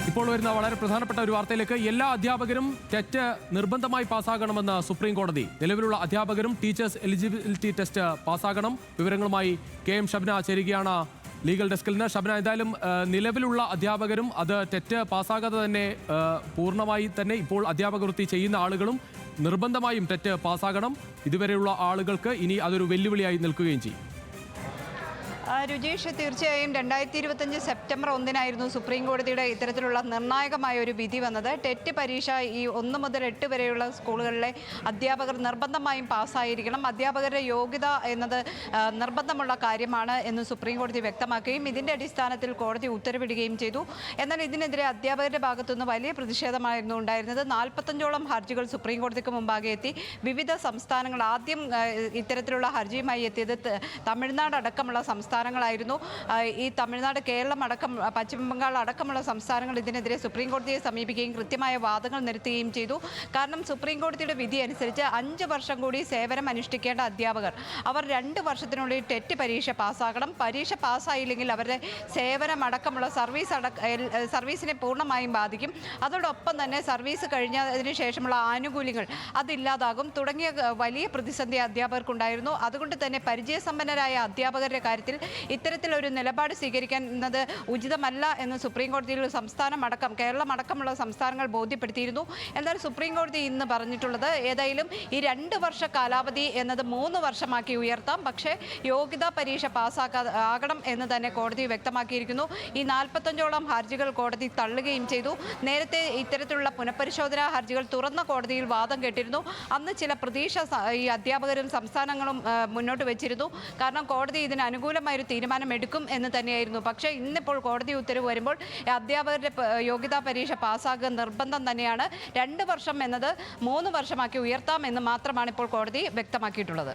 ഇപ്പോൾ വരുന്ന വളരെ പ്രധാനപ്പെട്ട ഒരു വാർത്തയിലേക്ക്. എല്ലാ അധ്യാപകരും ടെറ്റ് നിർബന്ധമായി പാസ്സാകണമെന്ന് സുപ്രീം കോടതി. നിലവിലുള്ള അധ്യാപകരും ടീച്ചേഴ്സ് എലിജിബിലിറ്റി ടെസ്റ്റ് പാസ്സാകണം. വിവരങ്ങളുമായി KM ഷബ്ന ചേരുകയാണ് ലീഗൽ ഡെസ്കിൽ നിന്ന്. ഷബ്ന, എന്തായാലും നിലവിലുള്ള അധ്യാപകരും അത് ടെറ്റ് പാസ്സാകാതെ തന്നെ പൂർണ്ണമായി തന്നെ ഇപ്പോൾ അധ്യാപക വൃത്തി ചെയ്യുന്ന ആളുകളും നിർബന്ധമായും ടെറ്റ് പാസ്സാകണം. ഇതുവരെയുള്ള ആളുകൾക്ക് ഇനി അതൊരു വെല്ലുവിളിയായി നിൽക്കുകയും ചെയ്യും. രുചീഷ്, തീർച്ചയായും 2025 സെപ്റ്റംബർ 1 സുപ്രീം കോടതിയുടെ ഇത്തരത്തിലുള്ള നിർണായകമായ ഒരു വിധി വന്നത്. ടെറ്റ് പരീക്ഷ ഈ 1 മുതൽ 8 വരെയുള്ള സ്കൂളുകളിലെ അധ്യാപകർ നിർബന്ധമായും പാസ്സായിരിക്കണം. അധ്യാപകരുടെ യോഗ്യത എന്നത് നിർബന്ധമുള്ള കാര്യമാണ് എന്ന് സുപ്രീം കോടതി വ്യക്തമാക്കുകയും ഇതിൻ്റെ അടിസ്ഥാനത്തിൽ കോടതി ഉത്തരവിടുകയും ചെയ്തു. എന്നാൽ ഇതിനെതിരെ അധ്യാപകരുടെ ഭാഗത്തുനിന്ന് വലിയ പ്രതിഷേധമായിരുന്നു ഉണ്ടായിരുന്നത്. 45ഓളം ഹർജികൾ സുപ്രീം കോടതിക്ക് മുമ്പാകെ എത്തി. വിവിധ സംസ്ഥാനങ്ങൾ ആദ്യം ഇത്തരത്തിലുള്ള ഹർജിയുമായി എത്തിയത് തമിഴ്നാട് അടക്കമുള്ള സംസ്ഥാനങ്ങളായിരുന്നു. ഈ തമിഴ്നാട്, കേരളം അടക്കം പശ്ചിമ ബംഗാൾ അടക്കമുള്ള സംസ്ഥാനങ്ങൾ ഇതിനെതിരെ സുപ്രീം കോടതിയെ സമീപിക്കുകയും കൃത്യമായ വാദങ്ങൾ നിരത്തുകയും ചെയ്തു. കാരണം സുപ്രീം കോടതിയുടെ വിധി അനുസരിച്ച് 5 വർഷം കൂടി സേവനം അനുഷ്ഠിക്കേണ്ട അധ്യാപകർ അവർ 2 വർഷത്തിനുള്ളിൽ ടെറ്റ് പരീക്ഷ പാസ്സാകണം. പരീക്ഷ പാസ്സായില്ലെങ്കിൽ അവരുടെ സേവനം അടക്കമുള്ള സർവീസിനെ പൂർണ്ണമായും ബാധിക്കും. അതോടൊപ്പം തന്നെ സർവീസ് കഴിഞ്ഞതിന് ശേഷമുള്ള ആനുകൂല്യങ്ങൾ അതില്ലാതാകും. തുടങ്ങിയ വലിയ പ്രതിസന്ധി അധ്യാപകർക്കുണ്ടായിരുന്നു. അതുകൊണ്ട് തന്നെ പരിചയസമ്പന്നരായ അധ്യാപകരുടെ കാര്യത്തിൽ ഇത്തരത്തിലൊരു നിലപാട് സ്വീകരിക്കുന്നത് ഉചിതമല്ല എന്ന് സുപ്രീം കോടതിയിൽ കേരളം അടക്കമുള്ള സംസ്ഥാനങ്ങൾ ബോധ്യപ്പെടുത്തിയിരുന്നു. എന്നാൽ സുപ്രീം കോടതി ഇന്ന് പറഞ്ഞിട്ടുള്ളത് ഏതായാലും ഈ 2 വർഷ കാലാവധി എന്നത് 3 വർഷമാക്കി ഉയർത്താം. പക്ഷേ യോഗ്യതാ പരീക്ഷ പാസ്സാകണം എന്ന് തന്നെ കോടതി വ്യക്തമാക്കിയിരിക്കുന്നു. ഈ 45ഓളം ഹർജികൾ കോടതി തള്ളുകയും ചെയ്തു. നേരത്തെ ഇത്തരത്തിലുള്ള പുനഃപരിശോധനാ ഹർജികൾ തുറന്ന കോടതിയിൽ വാദം കേട്ടിരുന്നു. അന്ന് ചില പ്രതീക്ഷ ഈ അധ്യാപകരും സംസ്ഥാനങ്ങളും മുന്നോട്ട് വെച്ചിരുന്നു. കാരണം കോടതി ഇതിന് അനുകൂലമായൊരു തീരുമാനം എടുക്കും എന്ന് തന്നെയായിരുന്നു. പക്ഷേ ഇന്നിപ്പോൾ കോടതി ഉത്തരവ് വരുമ്പോൾ അധ്യാപകരുടെ യോഗ്യതാ പരീക്ഷ പാസ്സാകുക നിർബന്ധം തന്നെയാണ്. 2 വർഷം എന്നത് 3 വർഷമാക്കി ഉയർത്താം എന്ന് മാത്രമാണ് ഇപ്പോൾ കോടതി വ്യക്തമാക്കിയിട്ടുള്ളത്.